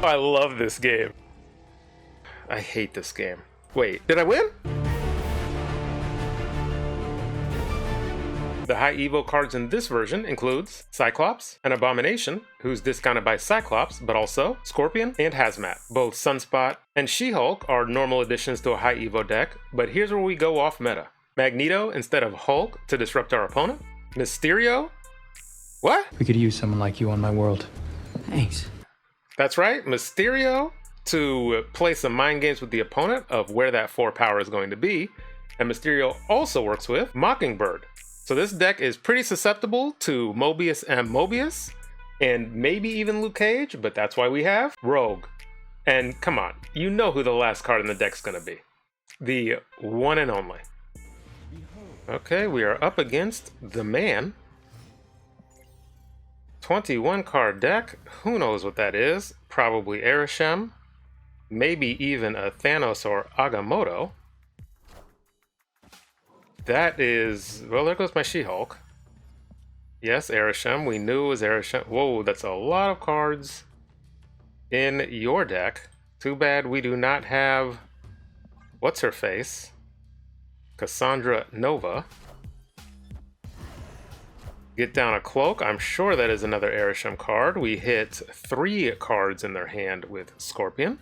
I love this game. I hate this game. Wait, did I win? The High Evo cards in this version includes Cyclops and Abomination, who's discounted by Cyclops, but also Scorpion and Hazmat. Both Sunspot and She-Hulk are normal additions to a High Evo deck, but here's where we go off meta. Magneto instead of Hulk to disrupt our opponent. Mysterio? What? We could use someone like you on my world. Thanks. That's right, Mysterio to play some mind games with the opponent of where that 4 power is going to be. And Mysterio also works with Mockingbird. So this deck is pretty susceptible to Mobius and Mobius, and maybe even Luke Cage, but that's why we have Rogue. And come on, you know who the last card in the deck's gonna be. The one and only. Okay, we are up against the man. 21 card deck, who knows what that is? Probably Arishem, maybe even a Thanos or Agamotto. That is, well, there goes my She-Hulk. Yes, Arishem, we knew it was Arishem. Whoa, that's a lot of cards in your deck. Too bad we do not have, what's her face? Cassandra Nova. Get down a Cloak, I'm sure that is another Arishem card. We hit 3 cards in their hand with Scorpion.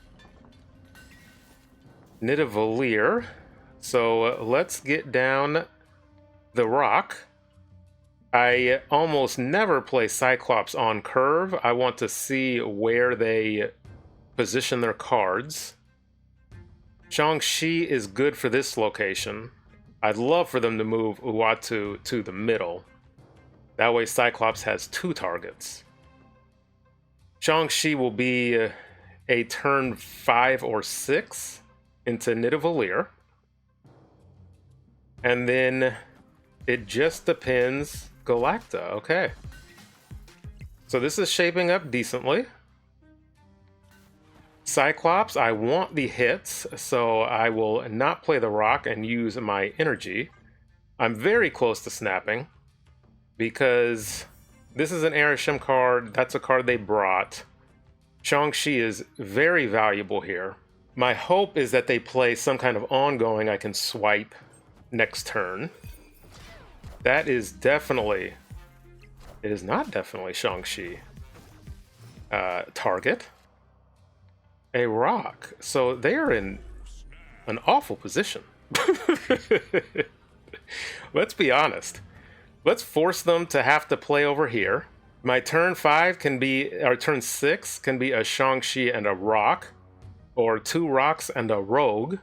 Nidavellir. So let's get down the Rock. I almost never play Cyclops on curve. I want to see where they position their cards. Shang-Chi is good for this location. I'd love for them to move Uatu to the middle. That way Cyclops has 2 targets. Shang-Chi will be a turn 5 or 6 into Nidavellir. And then it just depends. Galacta, okay. So this is shaping up decently. Cyclops, I want the hits, so I will not play the Rock and use my energy. I'm very close to snapping because this is an Arishem card. That's a card they brought. Shang-Chi is very valuable here. My hope is that they play some kind of ongoing I can swipe next turn. That is definitely, it is not definitely Shang-Chi. Target. A Rock. So they are in an awful position. Let's be honest. Let's force them to have to play over here. My turn 5 can be, or turn 6 can be a Shang-Chi and a Rock, or 2 Rocks and a Rogue.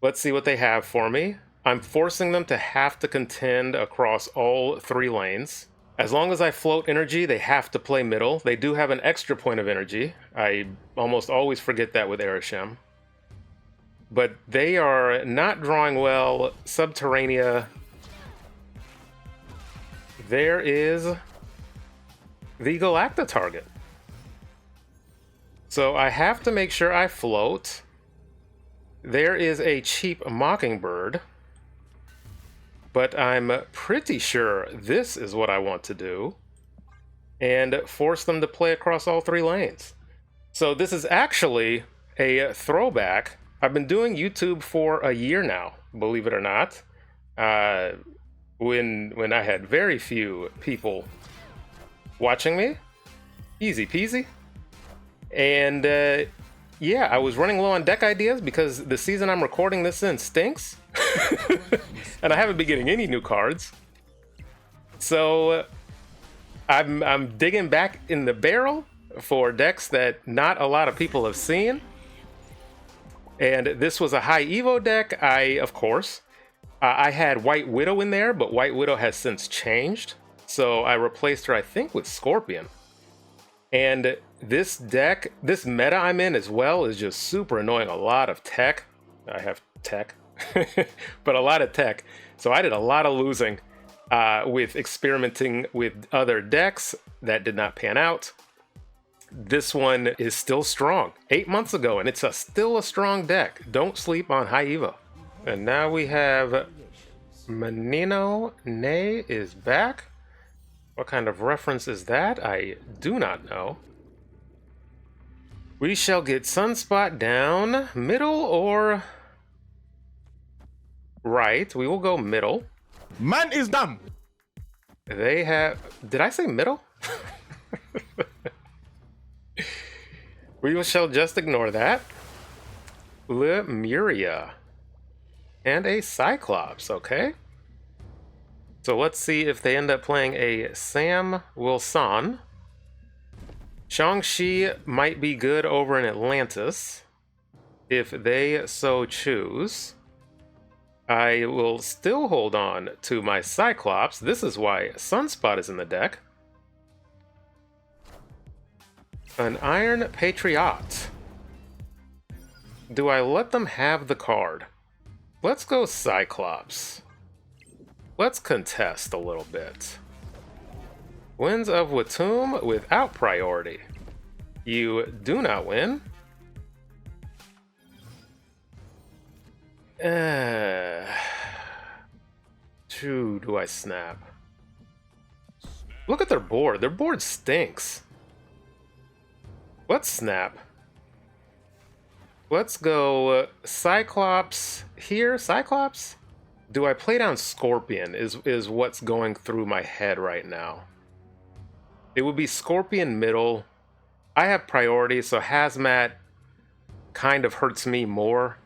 Let's see what they have for me. I'm forcing them to have to contend across all 3 lanes. As long as I float energy, they have to play middle. They do have an extra point of energy. I almost always forget that with Arishem. But they are not drawing well. Subterranea. There is the Galacta target. So I have to make sure I float. There is a cheap Mockingbird, but I'm pretty sure this is what I want to do and force them to play across all 3 lanes. So this is actually a throwback. I've been doing YouTube for a year now, believe it or not, when I had very few people watching me. Easy peasy. And yeah, I was running low on deck ideas because the season I'm recording this in stinks. And I haven't been getting any new cards. So I'm digging back in the barrel for decks that not a lot of people have seen. And this was a High Evo deck. Of course, I had White Widow in there, but White Widow has since changed. So I replaced her, I think, with Scorpion. And this deck, this meta I'm in as well, is just super annoying. A lot of tech. I have tech, but a lot of tech. So I did a lot of losing with experimenting with other decks that did not pan out. This one is still strong. 8 months ago, and it's still a strong deck. Don't sleep on High Evo. And now we have Menino Ne is back. What kind of reference is that? I do not know. We shall get Sunspot down, middle or right. We will go middle. Man is dumb. They have... Did I say middle? We shall just ignore that. Lemuria. And a Cyclops, okay. So let's see if they end up playing a Sam Wilson. Shang-Chi might be good over in Atlantis, if they so choose. I will still hold on to my Cyclops. This is why Sunspot is in the deck. An Iron Patriot. Do I let them have the card? Let's go Cyclops. Let's contest a little bit. Winds of Watum without priority. You do not win. Who do I snap? Look at their board. Their board stinks. Let's snap. Let's go Cyclops here. Cyclops? Do I play down Scorpion is what's going through my head right now. It would be Scorpion middle. I have priority, so Hazmat kind of hurts me more.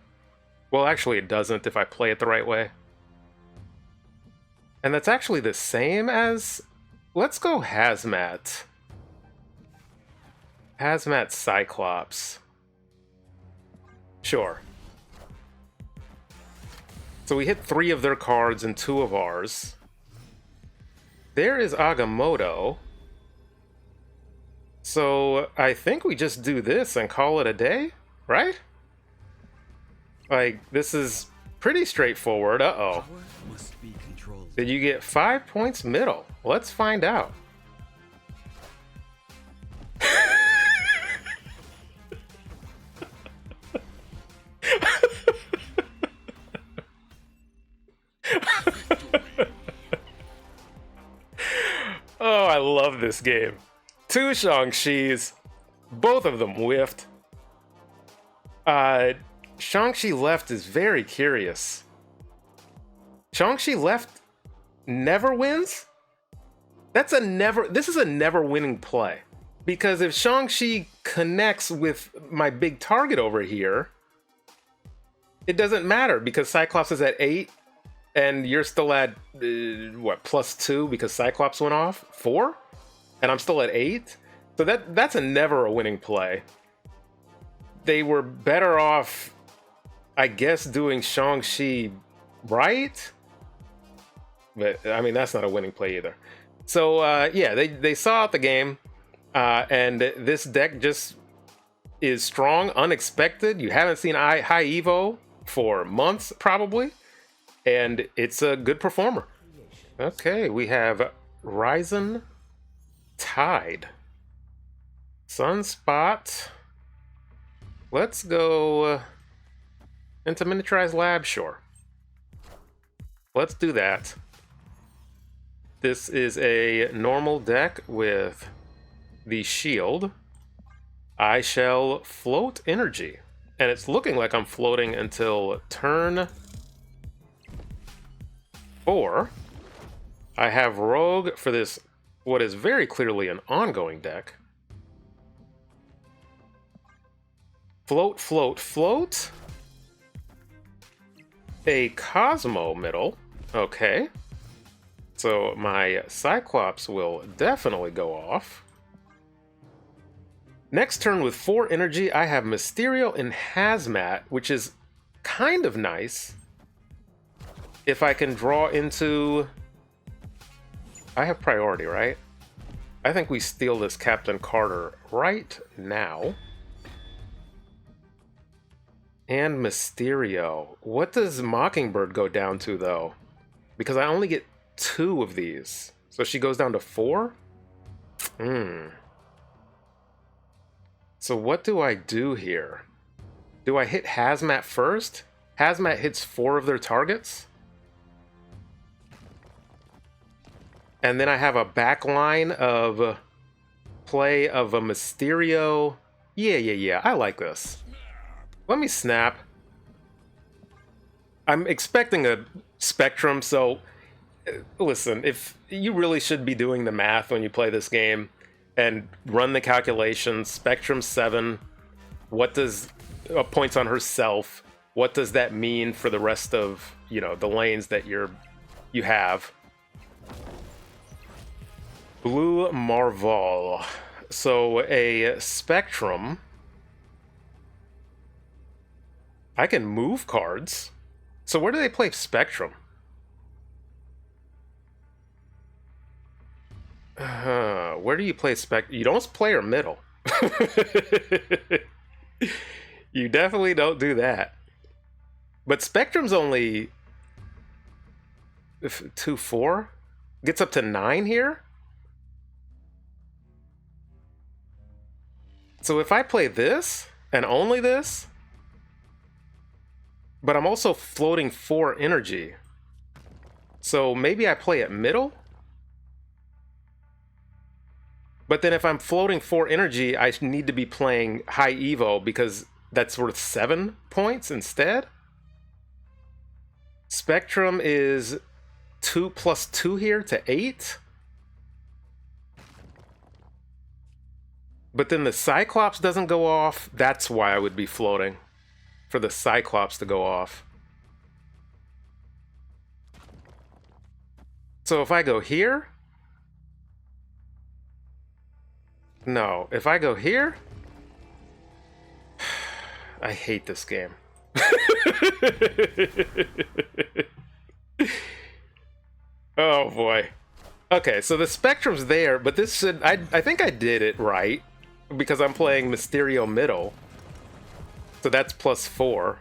Well, actually it doesn't if I play it the right way. And that's actually the same as... Let's go Hazmat. Hazmat Cyclops. Sure. So we hit 3 of their cards and 2 of ours. There is Agamotto. So I think we just do this and call it a day, right? Like, this is pretty straightforward. Uh-oh. Did you get 5 points middle? Let's find out. Oh, I love this game. 2 Shang-Chis. Both of them whiffed. Shang-Chi left is very curious. Shang-Chi left never wins? This is a never winning play. Because if Shang-Chi connects with my big target over here, it doesn't matter because Cyclops is at 8 and you're still at, what, +2 because Cyclops went off? 4? And I'm still at 8? So that's never a winning play. They were better off, I guess, doing Shang-Chi right? But, I mean, that's not a winning play either. So, yeah, they saw out the game, and this deck just is strong, unexpected. You haven't seen High Evo for months, probably, and it's a good performer. Okay, we have Ryzen Tide. Sunspot. Let's go into Miniaturized Lab, sure. Let's do that. This is a normal deck with the shield. I shall float energy. And it's looking like I'm floating until turn 4. I have Rogue for this, what is very clearly an ongoing deck. Float, float, float. A Cosmo middle. Okay. So my Cyclops will definitely go off. Next turn with 4 energy, I have Mysterio and Hazmat, which is kind of nice. If I can draw into... I have priority, right? I think we steal this Captain Carter right now. And Mysterio. What does Mockingbird go down to, though? Because I only get 2 of these. So she goes down to 4? So what do I do here? Do I hit Hazmat first? Hazmat hits 4 of their targets? And then I have a back line of play of a Mysterio Yeah. I like this. Let me snap. I'm expecting a Spectrum, so listen, if you really should be doing the math when you play this game and run the calculations. Spectrum 7, what does points on herself? What does that mean for the rest of, you know, the lanes that you have? Blue Marvel. So a Spectrum. I can move cards. So where do they play Spectrum? Where do you play You don't play her middle. You definitely don't do that. But Spectrum's only 2-4? Gets up to 9 here? So if I play this, and only this, but I'm also floating 4 energy. So maybe I play it middle? But then if I'm floating 4 energy, I need to be playing High Evo because that's worth 7 points instead? Spectrum is 2 + 2 here to 8? But then the Cyclops doesn't go off. That's why I would be floating. For the Cyclops to go off. So if I go here... No, if I go here... I hate this game. Oh boy. Okay, so the Spectrum's there, but this should... I think I did it right. Because I'm playing Mysterio middle. So that's +4.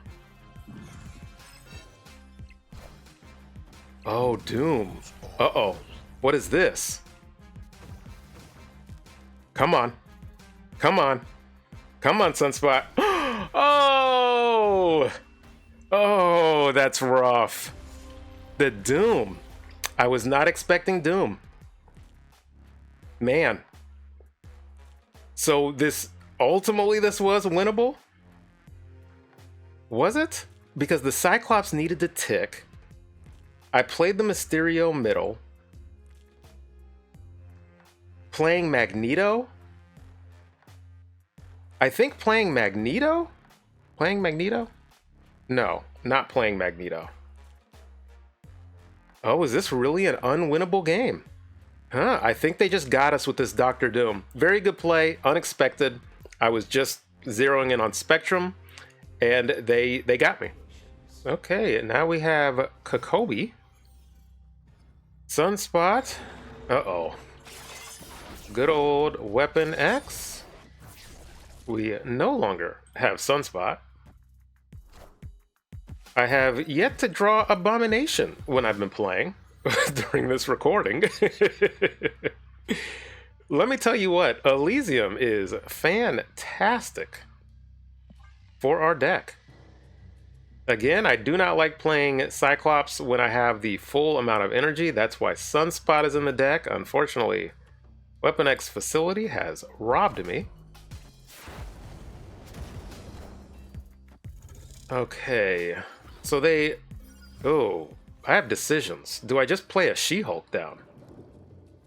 Oh, Doom. Uh-oh. What is this? Come on. Come on. Come on, Sunspot. Oh! Oh, that's rough. The Doom. I was not expecting Doom. Man. So this... Ultimately, this was winnable? Was it? Because the Cyclops needed to tick. I played the Mysterio middle. Playing Magneto? I think playing Magneto? Playing Magneto? No, not playing Magneto. Oh, is this really an unwinnable game? Huh, I think they just got us with this Dr. Doom. Very good play, unexpected. I was just zeroing in on Spectrum, and they got me. Okay, and now we have Kokobi. Sunspot. Uh-oh. Good old Weapon X. We no longer have Sunspot. I have yet to draw Abomination when I've been playing during this recording. Let me tell you what, Elysium is fantastic for our deck. Again, I do not like playing Cyclops when I have the full amount of energy. That's why Sunspot is in the deck. Unfortunately, Weapon X Facility has robbed me. Okay, so they... Oh, I have decisions. Do I just play a She-Hulk down?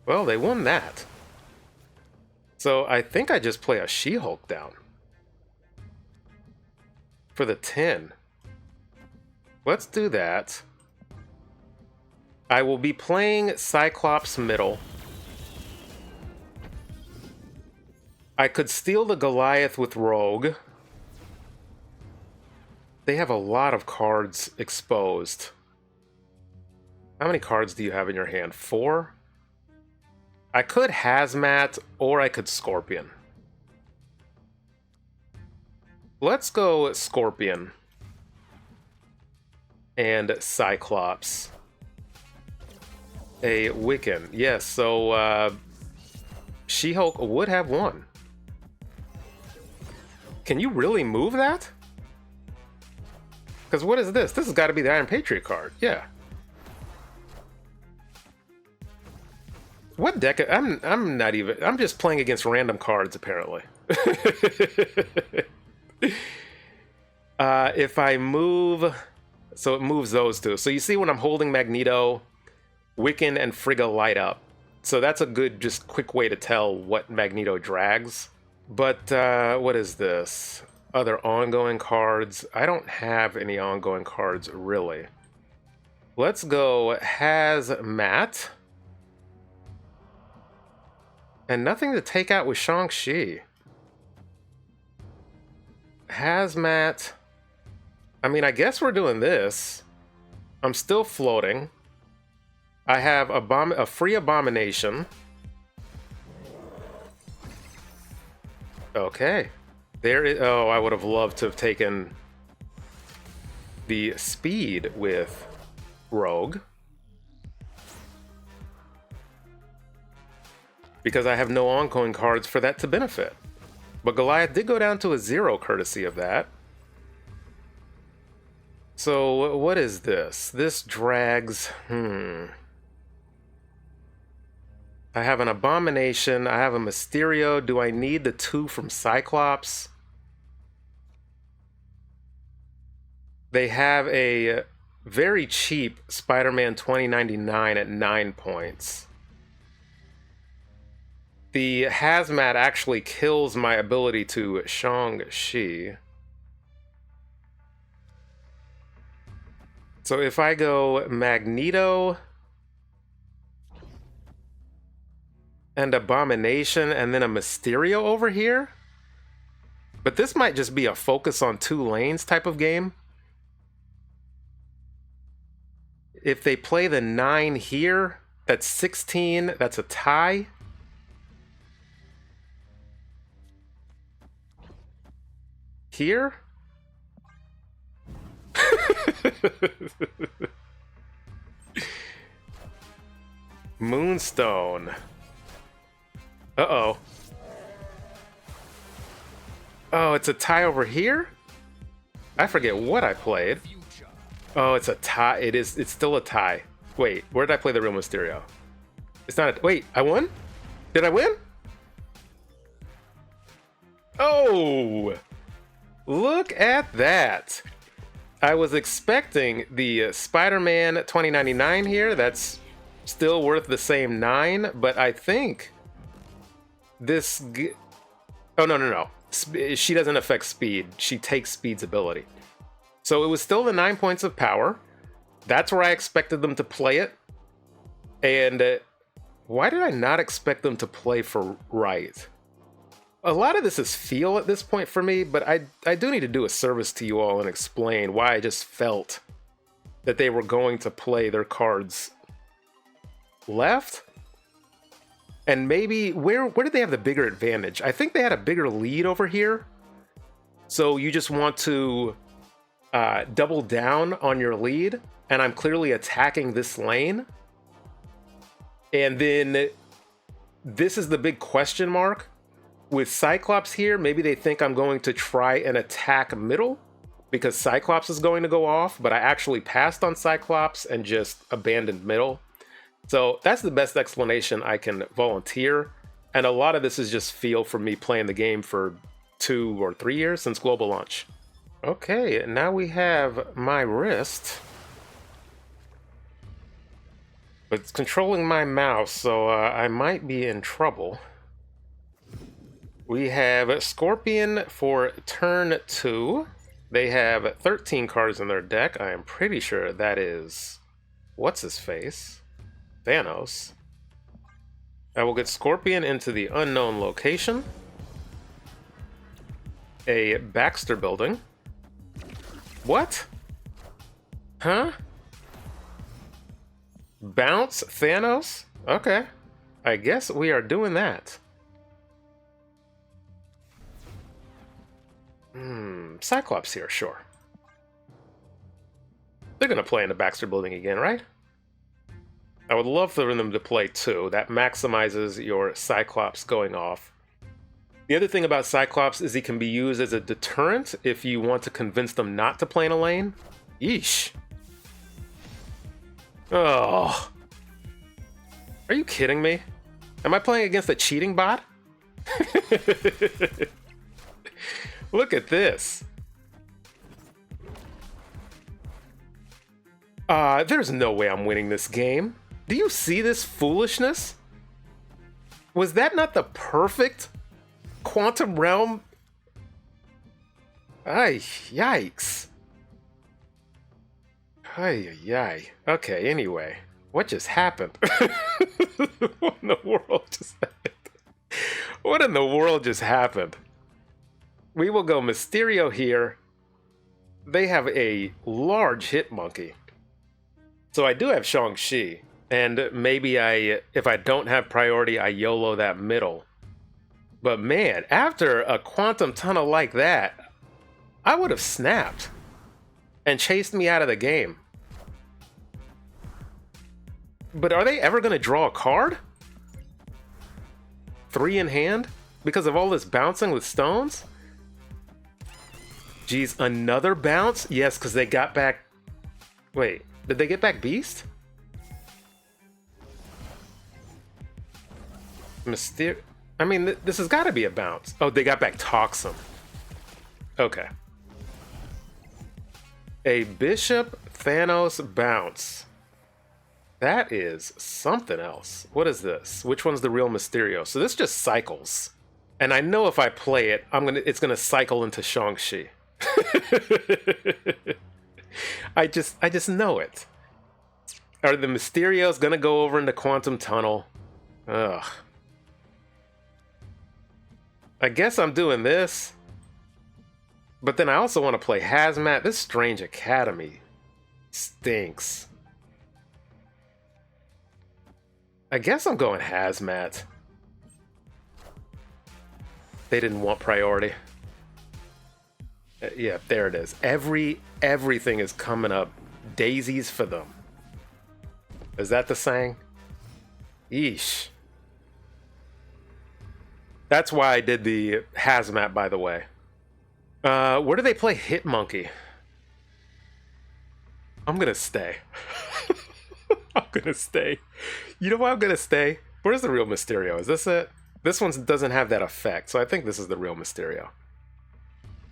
Well, they won that. So I think I just play a She-Hulk down. For the 10. Let's do that. I will be playing Cyclops middle. I could steal the Goliath with Rogue. They have a lot of cards exposed. How many cards do you have in your hand? 4? I could Hazmat or I could Scorpion. Let's go Scorpion. And Cyclops. A Wiccan. Yes, so She-Hulk would have won. Can you really move that? Because what is this? This has got to be the Iron Patriot card. Yeah. What deck? I'm not even... I'm just playing against random cards, apparently. If I move, so it moves those two. So you see when I'm holding Magneto, Wiccan and Frigga light up. So that's a good, just quick way to tell what Magneto drags. But what is this? Other ongoing cards. I don't have any ongoing cards, really. Let's go Hazmat. And nothing to take out with Shang-Chi. Hazmat. I mean, I guess we're doing this. I'm still floating. I have a free Abomination. Okay. There is. Oh, I would have loved to have taken the speed with Rogue. Because I have no ongoing cards for that to benefit. But Goliath did go down to a 0 courtesy of that. So what is this? This drags. I have an Abomination. I have a Mysterio. Do I need the 2 from Cyclops? They have a very cheap Spider-Man 2099 at 9 points. The Hazmat actually kills my ability to Shang-Chi. So if I go Magneto and Abomination and then a Mysterio over here, but this might just be a focus on 2 lanes type of game. If they play the 9 here, that's 16, that's a tie. Here? Moonstone. Uh-oh. Oh, it's a tie over here? I forget what I played. Oh, it's a tie. It's still a tie. Wait, where did I play the real Mysterio? It's not a... Wait, I won? Did I win? Oh! Look at that. I was expecting the Spider-Man 2099 here. That's still worth the same 9, but I think this... Oh, no. She doesn't affect speed. She takes speed's ability. So it was still the 9 points of power. That's where I expected them to play it. And why did I not expect them to play for right? A lot of this is feel at this point for me, but I do need to do a service to you all and explain why I just felt that they were going to play their cards left. And maybe, where did they have the bigger advantage? I think they had a bigger lead over here. So you just want to double down on your lead, and I'm clearly attacking this lane. And then this is the big question mark. With Cyclops here, maybe they think I'm going to try and attack middle because Cyclops is going to go off, but I actually passed on Cyclops and just abandoned middle. So that's the best explanation I can volunteer. And a lot of this is just feel from me playing the game for 2 or 3 years since global launch. Okay, now we have my wrist. But it's controlling my mouse, so I might be in trouble. We have Scorpion for turn 2. They have 13 cards in their deck. I am pretty sure that is... What's his face? Thanos. I will get Scorpion into the unknown location. A Baxter building. What? Huh? Bounce Thanos? Okay. I guess we are doing that. Cyclops here, sure. They're gonna play in the Baxter building again, right? I would love for them to play 2. That maximizes your Cyclops going off. The other thing about Cyclops is he can be used as a deterrent if you want to convince them not to play in a lane. Yeesh. Oh. Are you kidding me? Am I playing against a cheating bot? Look at this. There's no way I'm winning this game. Do you see this foolishness? Was that not the perfect quantum realm? Ay, yikes. Ay, ay. Okay, anyway. What just happened? What in the world just happened? What in the world just happened? We will go Mysterio here. They have a large hit monkey. So I do have Shang-Chi. And maybe if I don't have priority, I YOLO that middle. But man, after a quantum tunnel like that, I would have snapped and chased me out of the game. But are they ever going to draw a card? 3 in hand? Because of all this bouncing with stones? Geez, another bounce? Yes, because they got back... Wait, did they get back Beast? I mean, this has got to be a bounce. Oh, they got back Toxin. Okay. A Bishop Thanos Bounce. That is something else. What is this? Which one's the real Mysterio? So this just cycles. And I know if I play it, it's gonna cycle into Shang-Chi. I just know it. Are the Mysterios gonna go over into Quantum Tunnel? Ugh. I guess I'm doing this. But then I also want to play Hazmat. This Strange Academy stinks. I guess I'm going Hazmat. They didn't want priority. Yeah, there it is. Everything is coming up. Daisies for them. Is that the saying? Yeesh. That's why I did the Hazmat, by the way. Where do they play Hit Monkey? I'm gonna stay. I'm gonna stay. You know why I'm gonna stay? Where's the real Mysterio? Is this it? This one doesn't have that effect, so I think this is the real Mysterio.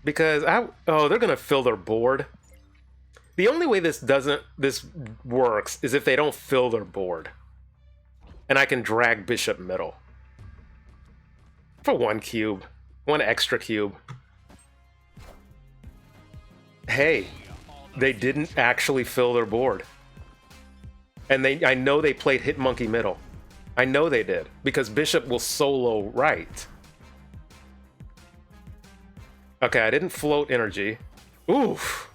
Because they're gonna fill their board. The only way this works is if they don't fill their board. And I can drag Bishop middle. For 1 cube. 1 extra cube. Hey, they didn't actually fill their board. And I know they played Hit Monkey middle. I know they did, because Bishop will solo right. Okay, I didn't float energy. Oof.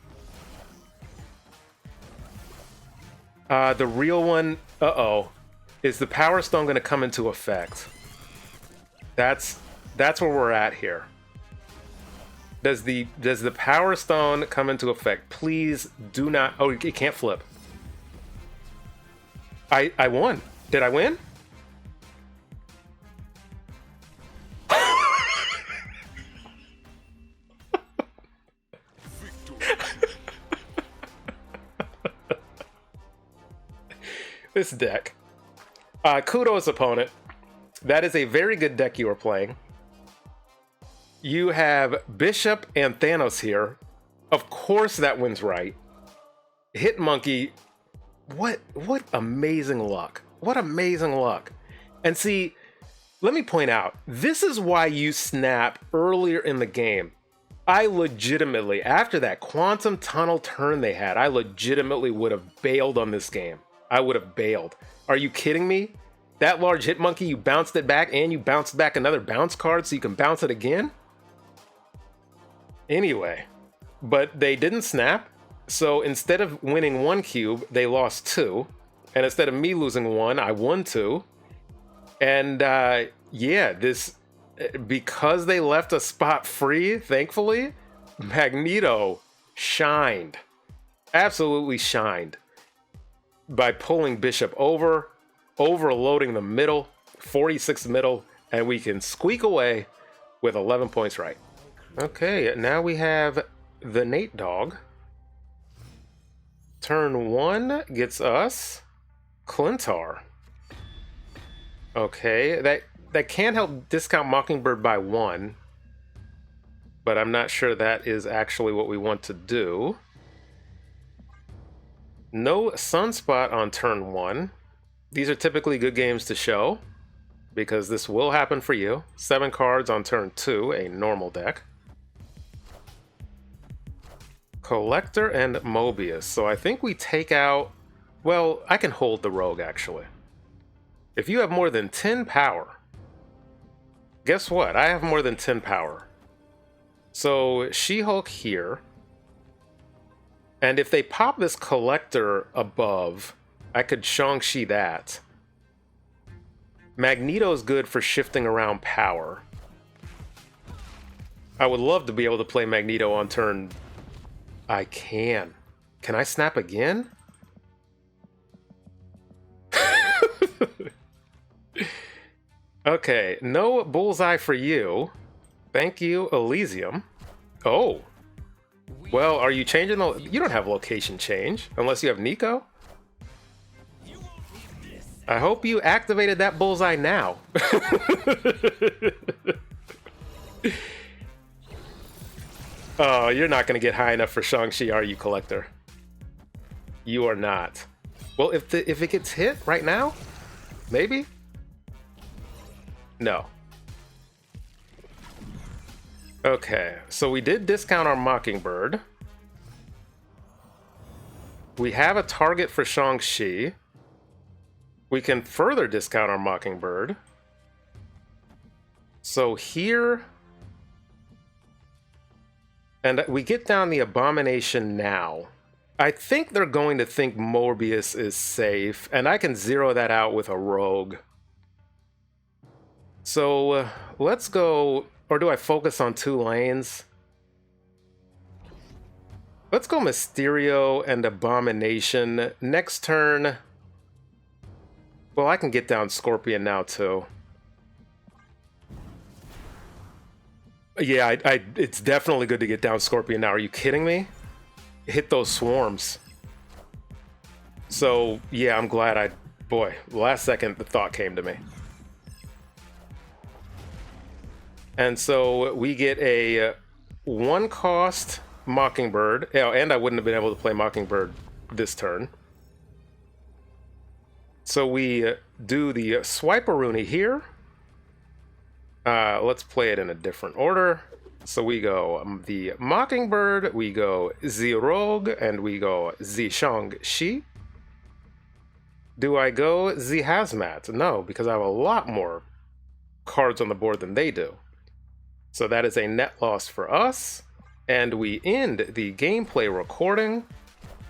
The real one, is the Power Stone going to come into effect? That's where we're at here. Does the Power Stone come into effect? Please do not. Oh, it can't flip. I won. Did I win? This deck. Kudos, opponent. That is a very good deck you are playing. You have Bishop and Thanos here. Of course that wins right. Hit Monkey. What amazing luck. What amazing luck. And see, let me point out, this is why you snap earlier in the game. I legitimately, after that Quantum Tunnel turn they had, I legitimately would have bailed on this game. I would have bailed. Are you kidding me? That large Hit Monkey, you bounced it back and you bounced back another bounce card so you can bounce it again? Anyway, but they didn't snap. So instead of winning 1 cube, they lost 2. And instead of me losing 1, I won 2. And yeah, because they left a spot free, thankfully, Magneto shined. Absolutely shined. By pulling Bishop over, overloading the middle, 46 middle, and we can squeak away with 11 points right. Okay, now we have the Nate Dog. Turn 1 gets us Clintar. Okay, that can help discount Mockingbird by 1, but I'm not sure that is actually what we want to do. No Sunspot on turn 1. These are typically good games to show, because this will happen for you. 7 cards on turn 2, a normal deck. Collector and Mobius. So I think we take out... Well, I can hold the Rogue, actually. If you have more than 10 power... Guess what? I have more than 10 power. So She-Hulk here. And if they pop this Collector above, I could Shang-Chi that. Magneto's good for shifting around power. I would love to be able to play Magneto on turn... I can. Can I snap again? Okay, no Bullseye for you. Thank you, Elysium. Oh. Well, are you changing the... You don't have location change, unless you have Nico. I hope you activated that Bullseye now. Oh, you're not going to get high enough for Shang-Chi, are you, Collector? You are not. Well, if it gets hit right now, maybe? No. Okay, so we did discount our Mockingbird. We have a target for Shang-Chi. We can further discount our Mockingbird. So here... And we get down the Abomination now. I think they're going to think Morbius is safe, and I can zero that out with a Rogue. So let's go... Or do I focus on 2 lanes? Let's go Mysterio and Abomination. Next turn... Well, I can get down Scorpion now, too. Yeah, it's definitely good to get down Scorpion now. Are you kidding me? Hit those swarms. So, yeah, I'm glad Boy, last second the thought came to me. And so we get a 1-cost Mockingbird. Oh, and I wouldn't have been able to play Mockingbird this turn. So we do the Swiperoonie here. Let's play it in a different order. So we go the Mockingbird, we go the Rogue, and we go the Shang-Chi. Do I go the Hazmat? No, because I have a lot more cards on the board than they do. So that is a net loss for us. And we end the gameplay recording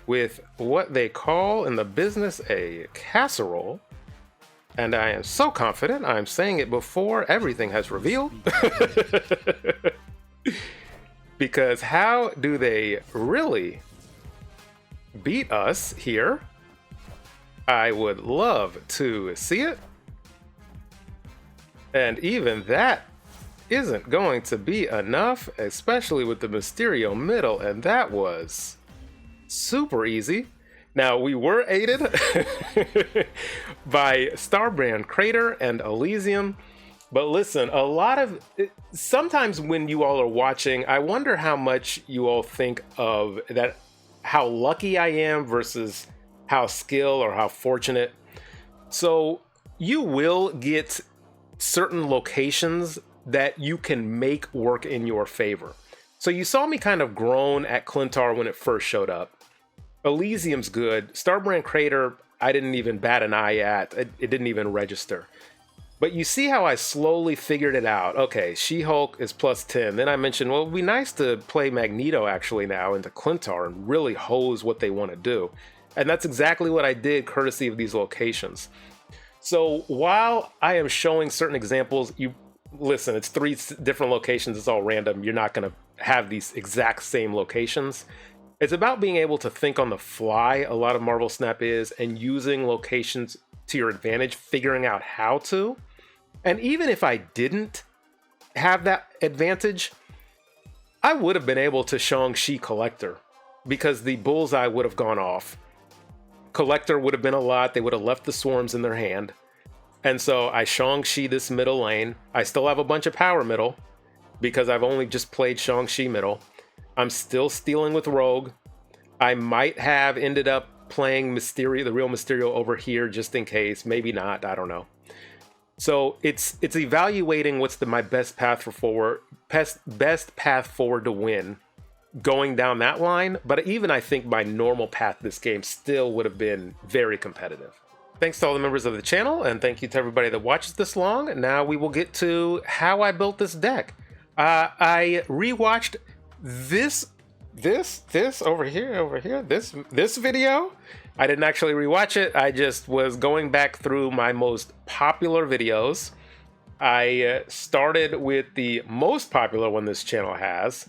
with what they call in the business a casserole. And I am so confident I'm saying it before everything has revealed. Because how do they really beat us here? I would love to see it. And even that isn't going to be enough, especially with the Mysterio middle, and that was super easy. Now, we were aided by Starbrand Crater and Elysium, but listen, sometimes when you all are watching, I wonder how much you all think of that, how lucky I am versus how skilled or how fortunate. So you will get certain locations that you can make work in your favor. So you saw me kind of groan at Clintar when it first showed up. Elysium's good. Starbrand Crater, I didn't even bat an eye at. It didn't even register. But you see how I slowly figured it out. Okay, She-Hulk is plus 10. Then I mentioned, well, it'd be nice to play Magneto actually now into Clintar and really hose what they want to do. And that's exactly what I did courtesy of these locations. So while I am showing certain examples, listen, it's 3 different locations. It's all random. You're not going to have these exact same locations. It's about being able to think on the fly, a lot of Marvel Snap is, and using locations to your advantage, figuring out how to. And even if I didn't have that advantage, I would have been able to Shang-Chi Collector because the Bullseye would have gone off. Collector would have been a lot. They would have left the swarms in their hand. And so I Shang-Chi this middle lane. I still have a bunch of power middle because I've only just played Shang-Chi middle. I'm still stealing with Rogue. I might have ended up playing Mysterio, the real Mysterio over here just in case. Maybe not, I don't know. So it's evaluating what's my best path forward to win going down that line. But even I think my normal path this game still would have been very competitive. Thanks to all the members of the channel, and thank you to everybody that watches this long. Now we will get to how I built this deck. I rewatched this over here, this video. I didn't actually rewatch it. I just was going back through my most popular videos. I started with the most popular one this channel has,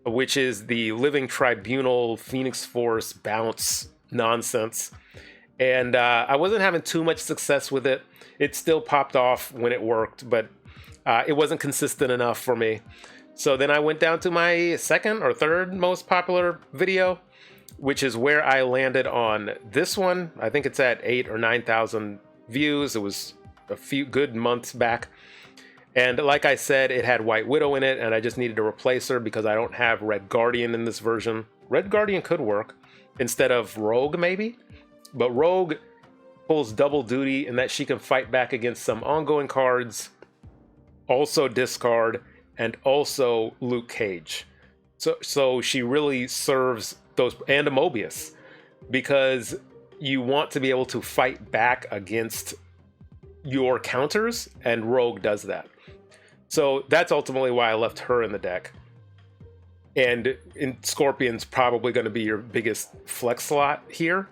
which is the Living Tribunal Phoenix Force Bounce nonsense. And I wasn't having too much success with it. It still popped off when it worked, but it wasn't consistent enough for me. So then I went down to my second or third most popular video, which is where I landed on this one. I think it's at 8,000 or 9,000 views. It was a few good months back. And like I said, it had White Widow in it, and I just needed to replace her because I don't have Red Guardian in this version. Red Guardian could work instead of Rogue, maybe. But Rogue pulls double duty in that she can fight back against some ongoing cards, also discard, and also Luke Cage. So she really serves those, and a Mobius, because you want to be able to fight back against your counters, and Rogue does that. So that's ultimately why I left her in the deck. And Scorpion's probably going to be your biggest flex slot here.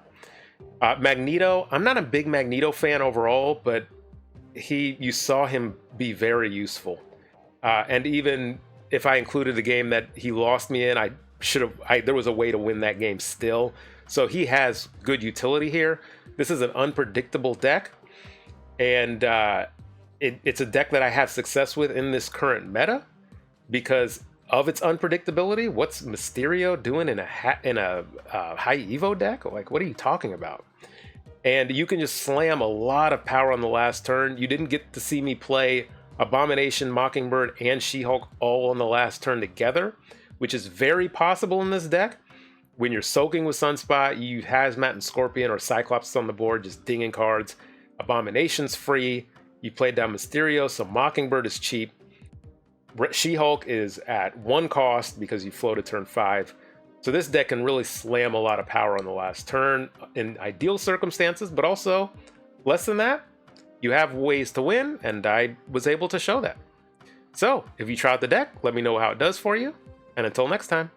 Magneto, I'm not a big Magneto fan overall, but you saw him be very useful. And even if I included the game that he lost me in, there was a way to win that game still. So he has good utility here. This is an unpredictable deck, and it's a deck that I have success with in this current meta because of its unpredictability. What's Mysterio doing in a High Evo deck? Like, what are you talking about? And you can just slam a lot of power on the last turn. You didn't get to see me play Abomination, Mockingbird, and She-Hulk all on the last turn together, which is very possible in this deck. When you're soaking with Sunspot, you Hazmat and Scorpion or Cyclops on the board, just dinging cards. Abomination's free. You played down Mysterio, so Mockingbird is cheap. She-Hulk is at 1 cost because you floated turn 5. So this deck can really slam a lot of power on the last turn in ideal circumstances, but also less than that, you have ways to win, and I was able to show that. So if you try out the deck, let me know how it does for you, and until next time.